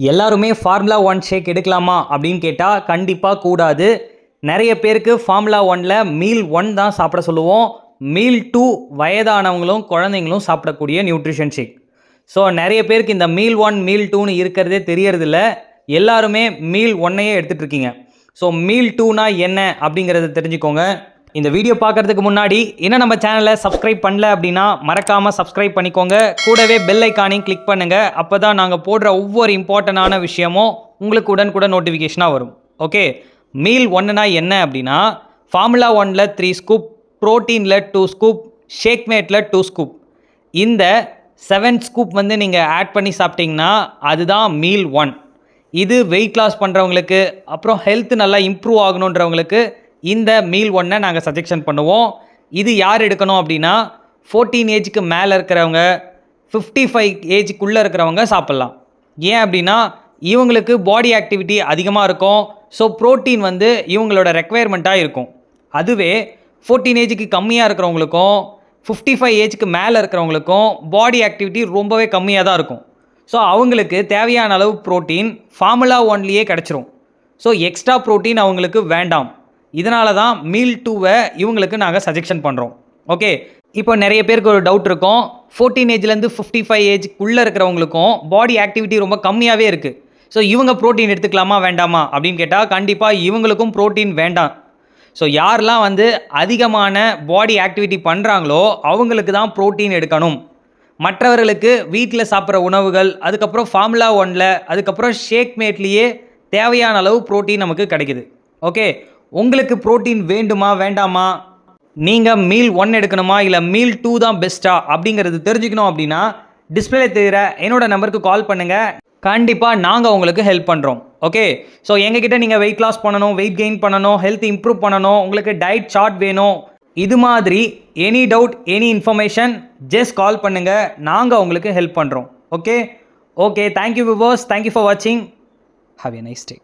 எல்லாருமே ஃபார்முலா 1 ஷேக் எடுக்கலாமா அப்படின்னு கேட்டால் கண்டிப்பாக கூடாது. நிறைய பேருக்கு ஃபார்முலா 1ல் மீல் 1 தான் சாப்பிட சொல்லுவோம். மீல் 2 வயதானவங்களும் குழந்தைங்களும் சாப்பிடக்கூடிய நியூட்ரிஷன் ஷேக். ஸோ நிறைய பேருக்கு இந்த மீல் 1 மீல் 2ன்னு இருக்கிறதே தெரியறதில்ல. எல்லாருமே மீல் 1ஐயே எடுத்துகிட்டு இருக்கீங்க. ஸோ மீல் 2னா என்ன அப்படிங்கிறத தெரிஞ்சுக்கோங்க. இந்த வீடியோ பார்க்குறதுக்கு முன்னாடி இன்னும் நம்ம சேனலை சப்ஸ்கிரைப் பண்ணல அப்படின்னா மறக்காமல் சப்ஸ்கிரைப் பண்ணிக்கோங்க. கூடவே பெல் ஐக்கானையும் கிளிக் பண்ணுங்கள். அப்போ தான் நாங்கள் போடுற ஒவ்வொரு இம்பார்ட்டண்டான விஷயமும் உங்களுக்கு உடனுக்குடன் நோட்டிஃபிகேஷனாக வரும். ஓகே, மீல் 1னா என்ன அப்படின்னா, ஃபார்முலா 1ல் 3 ஸ்கூப், ப்ரோட்டீனில் 2 ஸ்கூப், ஷேக்மேட்டில் 2 ஸ்கூப், இந்த 7 ஸ்கூப் வந்து நீங்கள் ஆட் பண்ணி சாப்பிட்டிங்கன்னா அதுதான் மீல் 1. இது வெயிட் லாஸ் பண்ணுறவங்களுக்கு, அப்புறம் ஹெல்த் நல்லா இம்ப்ரூவ் ஆகணுன்றவங்களுக்கு இந்த மீல் 1 நாங்கள் சஜெக்ஷன் பண்ணுவோம். இது யார் எடுக்கணும் அப்படின்னா, 14 ஏஜுக்கு மேலே இருக்கிறவங்க, 55 ஏஜுக்குள்ளே இருக்கிறவங்க சாப்பிட்லாம். ஏன் அப்படின்னா இவங்களுக்கு பாடி ஆக்டிவிட்டி அதிகமாக இருக்கும். ஸோ ப்ரோட்டீன் வந்து இவங்களோட ரெக்குவயர்மெண்ட்டாக இருக்கும். அதுவே 14 ஏஜுக்கு கம்மியாக இருக்கிறவங்களுக்கும் 55 ஏஜுக்கு மேலே இருக்கிறவங்களுக்கும் பாடி ஆக்டிவிட்டி ரொம்பவே கம்மியாக தான் இருக்கும். ஸோ அவங்களுக்கு தேவையான அளவு ப்ரோட்டீன் ஃபார்முலா 1லேயே கிடச்சிரும். ஸோ எக்ஸ்ட்ரா ப்ரோட்டீன் அவங்களுக்கு வேண்டாம். இதனால தான் மீல் 2வை இவங்களுக்கு நாங்கள் சஜெக்ஷன் பண்ணுறோம். ஓகே, இப்போ நிறைய பேருக்கு ஒரு டவுட் இருக்கும். 14 ஏஜ்லேருந்து 55 ஏஜுக்குள்ளே இருக்கிறவங்களுக்கும் பாடி ஆக்டிவிட்டி ரொம்ப கம்மியாகவே இருக்குது. ஸோ இவங்க ப்ரோட்டீன் எடுத்துக்கலாமா வேண்டாமா அப்படின்னு கேட்டால் கண்டிப்பாக இவங்களுக்கும் ப்ரோட்டீன் வேண்டாம். ஸோ யாரெல்லாம் வந்து அதிகமான பாடி ஆக்டிவிட்டி பண்ணுறாங்களோ அவங்களுக்கு தான் ப்ரோட்டீன் எடுக்கணும். மற்றவர்களுக்கு வீட்டில் சாப்பிட்ற உணவுகள், அதுக்கப்புறம் ஃபார்முலா 1ல், அதுக்கப்புறம் ஷேக்மேட்லேயே தேவையான அளவு ப்ரோட்டீன் நமக்கு கிடைக்குது. ஓகே, உங்களுக்கு ப்ரோட்டீன் வேண்டுமா வேண்டாமா, நீங்கள் மீல் 1 எடுக்கணுமா இல்லை மீல் 2 தான் பெஸ்ட்டா அப்படிங்கிறது தெரிஞ்சுக்கணும் அப்படின்னா டிஸ்பிளே தெரிகிற என்னோட நம்பருக்கு கால் பண்ணுங்கள். கண்டிப்பாக நாங்கள் உங்களுக்கு ஹெல்ப் பண்ணுறோம். ஓகே, ஸோ எங்ககிட்ட நீங்கள் வெயிட் லாஸ் பண்ணணும், வெயிட் கெயின் பண்ணணும், ஹெல்த் இம்ப்ரூவ் பண்ணணும், உங்களுக்கு டயட் சார்ட் வேணும், இது மாதிரி any doubt, any information just call பண்ணுங்கள். நாங்கள் உங்களுக்கு ஹெல்ப் பண்ணுறோம். Okay, thank you viewers, thank you for வாட்சிங். Have a nice day.